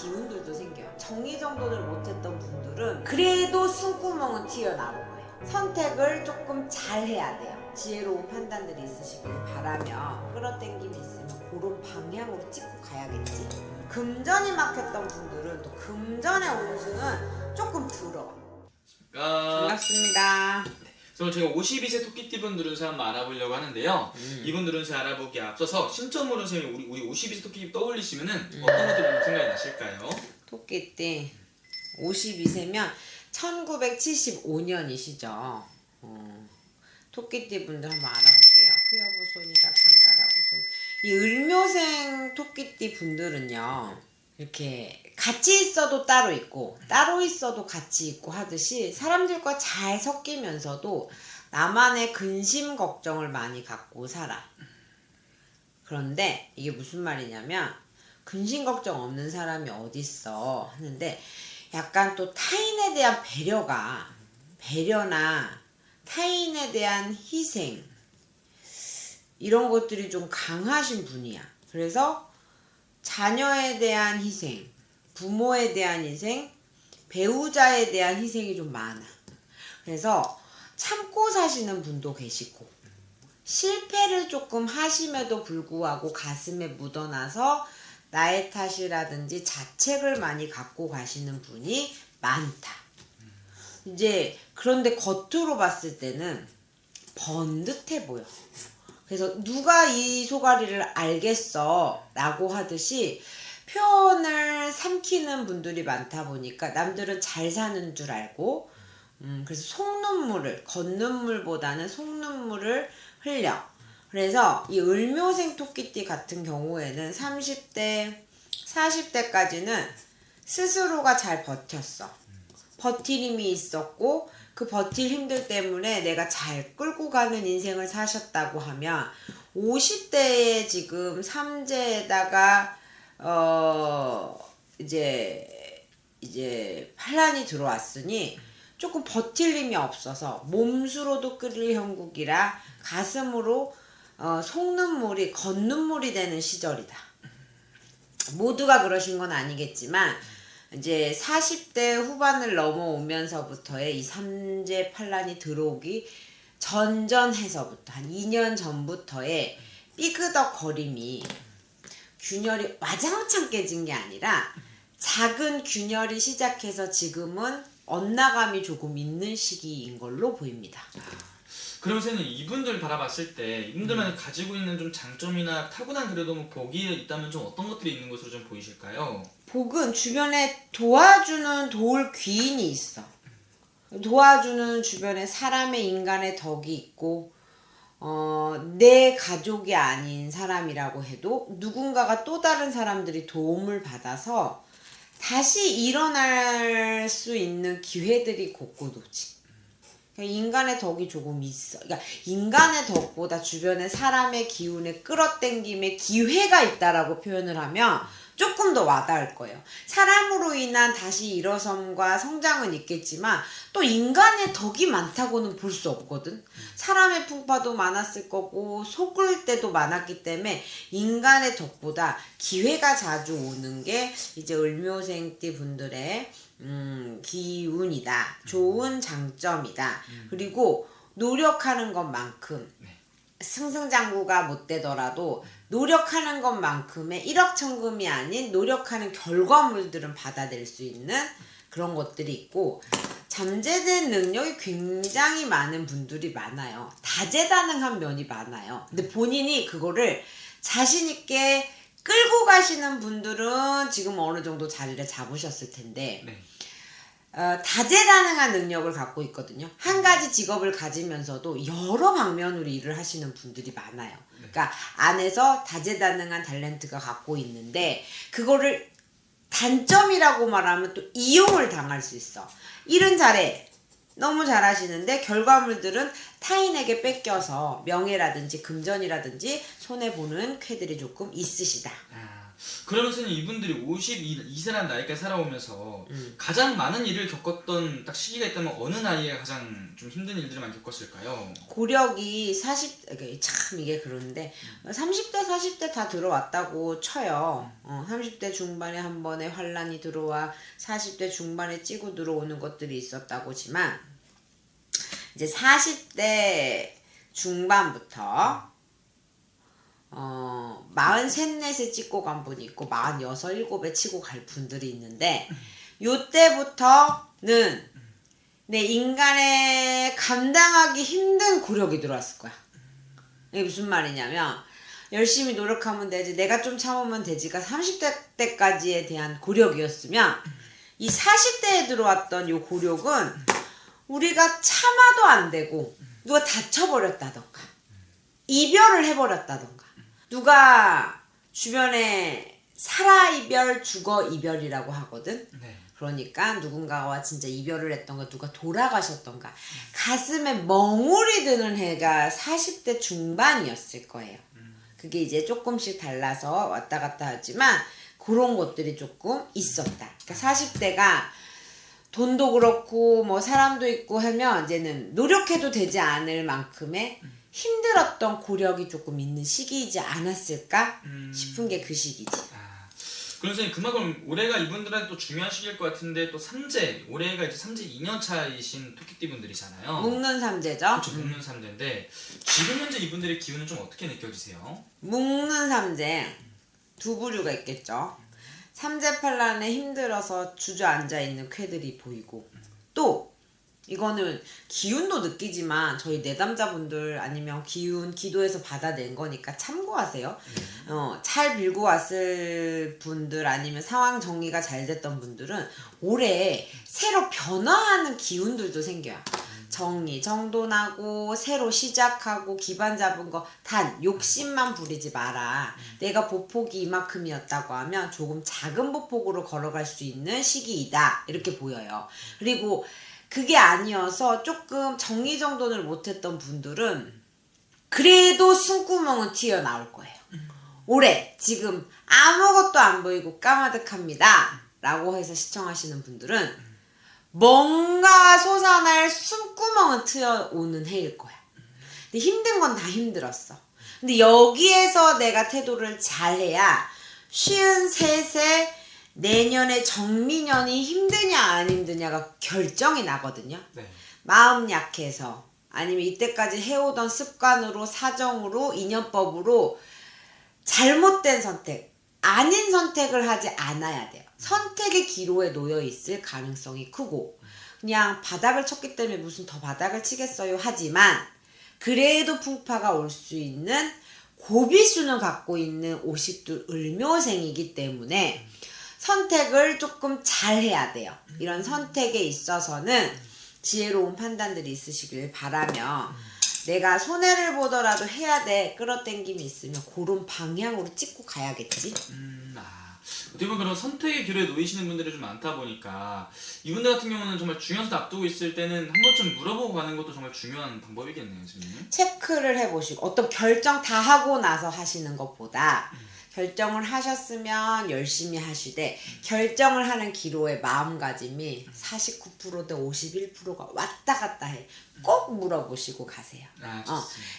기운들도 생겨요. 정리정돈을 못했던 분들은 그래도 숨구멍은 튀어나올 거예요. 선택을 조금 잘 해야 돼요. 지혜로운 판단들이 있으시길 바라며, 끌어당김이 있으면 그런 방향으로 찍고 가야겠지. 금전이 막혔던 분들은 또 금전의 운수는 조금 들어. 반갑습니다. 그래서 제가 52세 토끼띠 분 누른세 한번 알아보려고 하는데요. 이분 누른세 알아보기에 앞서서 신점으로 우리 52세 토끼 떠올리시면은 어떤 것들이 좀 생각이 나실까요? 토끼띠 52세면 1975년이시죠. 토끼띠 분들 한번 알아볼게요. 후여보손이다, 방가라보손. 이 을묘생 토끼띠 분들은요, 이렇게 같이 있어도 따로 있고 따로 있어도 같이 있고 하듯이 사람들과 잘 섞이면서도 나만의 근심 걱정을 많이 갖고 살아. 그런데 이게 무슨 말이냐면, 근심 걱정 없는 사람이 어딨어 하는데, 약간 또 타인에 대한 배려나 타인에 대한 희생, 이런 것들이 좀 강하신 분이야. 그래서 자녀에 대한 희생, 부모에 대한 희생, 배우자에 대한 희생이 좀 많아. 그래서 참고 사시는 분도 계시고, 실패를 조금 하심에도 불구하고 가슴에 묻어나서 나의 탓이라든지 자책을 많이 갖고 가시는 분이 많다. 이제 그런데 겉으로 봤을 때는 번듯해 보여. 그래서 누가 이 속앓이를 알겠어 라고 하듯이 표현을 삼키는 분들이 많다 보니까 남들은 잘 사는 줄 알고, 그래서 속눈물을, 겉눈물보다는 속눈물을 흘려. 그래서 이 을묘생 토끼띠 같은 경우에는 30대, 40대까지는 스스로가 잘 버텼어. 버틸 힘이 있었고, 그 버틸 힘들 때문에 내가 잘 끌고 가는 인생을 사셨다고 하면, 50대에 지금 삼재에다가 이제 반란이 들어왔으니 조금 버틸 힘이 없어서 몸수로도 끓일 형국이라 가슴으로 속눈물이 겉눈물이 되는 시절이다. 모두가 그러신 건 아니겠지만 이제 40대 후반을 넘어오면서부터의 이 삼재 반란이 들어오기 전전해서부터 한 2년 전부터의 삐그덕거림이, 균열이 와장창 깨진 게 아니라 작은 균열이 시작해서 지금은 엇나감이 조금 있는 시기인 걸로 보입니다. 그러면서는 이분들 바라봤을 때 이분들만이 가지고 있는 좀 장점이나 타고난 그래도 뭐 복이 있다면 좀 어떤 것들이 있는 것으로 좀 보이실까요? 복은 주변에 도와주는 도울 귀인이 있어. 도와주는 주변에 사람의 인간의 덕이 있고, 내 가족이 아닌 사람이라고 해도 누군가가 또 다른 사람들이 도움을 받아서 다시 일어날 수 있는 기회들이 곳곳 오지. 인간의 덕이 조금 있어. 그러니까 인간의 덕보다 주변의 사람의 기운에 끌어당김의 기회가 있다라고 표현을 하면 조금 더 와닿을 거예요. 사람으로 인한 다시 일어섬과 성장은 있겠지만 또 인간의 덕이 많다고는 볼 수 없거든. 사람의 풍파도 많았을 거고 속을 때도 많았기 때문에 인간의 덕보다 기회가 자주 오는 게 이제 을묘생띠 분들의 기운이다. 좋은 장점이다. 그리고 노력하는 것만큼 승승장구가 못 되더라도 노력하는 것만큼의 일확천금이 아닌 노력하는 결과물들은 받아낼 수 있는 그런 것들이 있고, 잠재된 능력이 굉장히 많은 분들이 많아요. 다재다능한 면이 많아요. 근데 본인이 그거를 자신있게 끌고 가시는 분들은 지금 어느 정도 자리를 잡으셨을 텐데, 다재다능한 능력을 갖고 있거든요. 한 가지 직업을 가지면서도 여러 방면으로 일을 하시는 분들이 많아요. 그러니까 안에서 다재다능한 탤런트가 갖고 있는데 그거를 단점이라고 말하면 또 이용을 당할 수 있어. 일은 잘해. 너무 잘하시는데 결과물들은 타인에게 뺏겨서 명예라든지 금전이라든지 손해보는 쾌들이 조금 있으시다. 그러면 선생님 이분들이 52세라는 나이까지 살아오면서 가장 많은 일을 겪었던 딱 시기가 있다면 어느 나이에 가장 좀 힘든 일들을 많이 겪었을까요? 고력이 참 이게 그런데 30대 40대 다 들어왔다고 쳐요. 30대 중반에 한 번에 환란이 들어와 40대 중반에 찌고 들어오는 것들이 있었다고지만 이제 40대 중반부터 43, 4에 찍고 간 분이 있고 46, 7에 치고 갈 분들이 있는데 요때부터는 내 인간의 감당하기 힘든 고력이 들어왔을 거야. 이게 무슨 말이냐면 열심히 노력하면 되지, 내가 좀 참으면 되지가 30대 때까지에 대한 고력이었으면 이 40대에 들어왔던 요 고력은 우리가 참아도 안 되고 누가 다쳐버렸다던가 이별을 해버렸다던가 누가 주변에 살아 이별 죽어 이별이라고 하거든. 네. 그러니까 누군가와 진짜 이별을 했던가 누가 돌아가셨던가 가슴에 멍울이 드는 해가 40대 중반이었을 거예요. 그게 이제 조금씩 달라서 왔다 갔다 하지만 그런 것들이 조금 있었다. 그러니까 40대가 돈도 그렇고 뭐 사람도 있고 하면 이제는 노력해도 되지 않을 만큼의 힘들었던 고력이 조금 있는 시기이지 않았을까 싶은 게 그 시기지. 그럼 선생님 그만큼 올해가 이분들한테 또 중요한 시기일 것 같은데 또 삼재, 올해가 이제 삼재 2년 차이신 토끼띠 분들이잖아요. 묵는 삼재죠. 그렇죠. 묵는 삼재인데 지금 현재 이분들의 기운은 좀 어떻게 느껴지세요? 묵는 삼재 두 부류가 있겠죠. 삼재팔란에 힘들어서 주저앉아 있는 쾌들이 보이고 또 이거는 기운도 느끼지만 저희 내담자분들 아니면 기운 기도에서 받아낸 거니까 참고하세요. 잘 빌고 왔을 분들 아니면 상황 정리가 잘 됐던 분들은 올해 새로 변화하는 기운들도 생겨요. 정리 정돈하고 새로 시작하고 기반 잡은 거 단 욕심만 부리지 마라. 내가 보폭이 이만큼이었다고 하면 조금 작은 보폭으로 걸어갈 수 있는 시기이다 이렇게 보여요. 그리고 그게 아니어서 조금 정리정돈을 못했던 분들은 그래도 숨구멍은 튀어나올 거예요. 올해 지금 아무것도 안 보이고 까마득합니다 라고 해서 시청하시는 분들은 뭔가 솟아날 숨구멍은 튀어오는 해일 거야. 근데 힘든 건 다 힘들었어. 근데 여기에서 내가 태도를 잘해야 53세 내년에 정미년이 힘드냐 안 힘드냐가 결정이 나거든요. 네. 마음 약해서 아니면 이때까지 해오던 습관으로 사정으로 인연법으로 잘못된 선택 아닌 선택을 하지 않아야 돼요. 선택의 기로에 놓여 있을 가능성이 크고 그냥 바닥을 쳤기 때문에 무슨 더 바닥을 치겠어요 하지만 그래도 풍파가 올 수 있는 고비수는 갖고 있는 50두 을묘생이기 때문에 선택을 조금 잘 해야 돼요. 이런 선택에 있어서는 지혜로운 판단들이 있으시길 바라며 내가 손해를 보더라도 해야 돼 끌어당김이 있으면 그런 방향으로 찍고 가야겠지. 어떻게 보면 그런 선택의 기로에 놓이시는 분들이 좀 많다 보니까 이분들 같은 경우는 정말 중요한 선택 앞두고 있을 때는 한 번쯤 물어보고 가는 것도 정말 중요한 방법이겠네요, 선생님. 체크를 해보시고 어떤 결정 다 하고 나서 하시는 것보다 결정을 하셨으면 열심히 하시되 결정을 하는 기로의 마음가짐이 49%대 51%가 왔다 갔다 해. 꼭 물어보시고 가세요.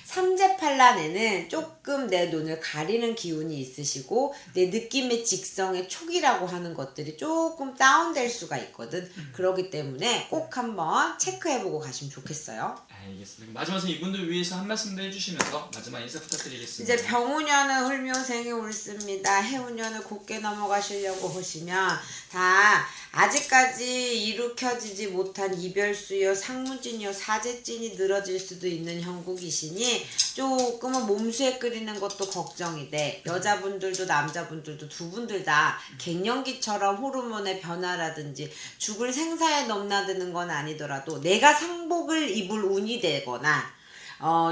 삼재팔란에는 조금 내 눈을 가리는 기운이 있으시고 내 느낌의 직성의 촉이라고 하는 것들이 조금 다운될 수가 있거든. 그렇기 때문에 꼭 한번 체크해보고 가시면 좋겠어요. 알겠습니다. 마지막으로 이분들 위해서 한 말씀도 해주시면서 마지막 인사 부탁드리겠습니다. 이제 병우년은 을묘생이 옳습니다. 해운년을 곱게 넘어가시려고 하시면 다 아직까지 일으켜지지 못한 이별수요 상무진이요 사제진이 늘어질 수도 있는 형국이시니 조금은 몸수에 끓이는 것도 걱정이 돼. 여자분들도 남자분들도 두 분들 다 갱년기처럼 호르몬의 변화라든지 죽을 생사에 넘나드는 건 아니더라도 내가 상복을 입을 운이 되거나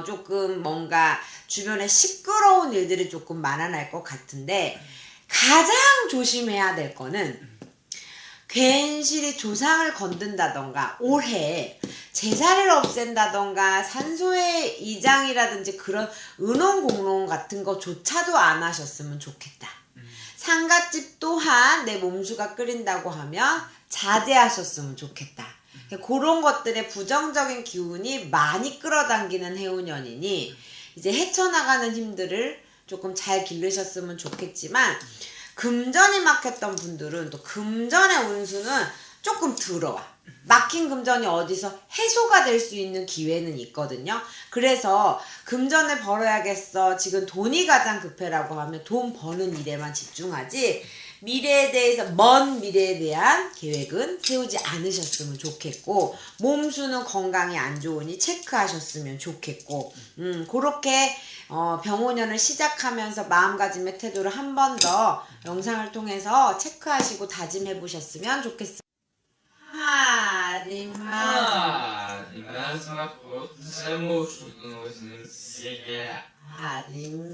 조금 뭔가 주변에 시끄러운 일들이 조금 많아날 것 같은데 가장 조심해야 될 거는 괜시리 조상을 건든다던가 올해 제사를 없앤다던가 산소의 이장이라든지 그런 은혼공론 같은 거조차도 안 하셨으면 좋겠다. 부잣집 또한 내 몸수가 끓인다고 하면 자제하셨으면 좋겠다. 그런 것들의 부정적인 기운이 많이 끌어당기는 해운년이니 이제 헤쳐나가는 힘들을 조금 잘 기르셨으면 좋겠지만 금전이 막혔던 분들은 또 금전의 운수는 조금 들어와. 막힌 금전이 어디서 해소가 될 수 있는 기회는 있거든요. 그래서 금전을 벌어야겠어. 지금 돈이 가장 급해라고 하면 돈 버는 일에만 집중하지 미래에 대해서 먼 미래에 대한 계획은 세우지 않으셨으면 좋겠고 몸수는 건강이 안 좋으니 체크하셨으면 좋겠고 그렇게 병오년을 시작하면서 마음가짐의 태도를 한 번 더 영상을 통해서 체크하시고 다짐해 보셨으면 좋겠습니다. 이마지막 잘못 주는 것은 세계 하림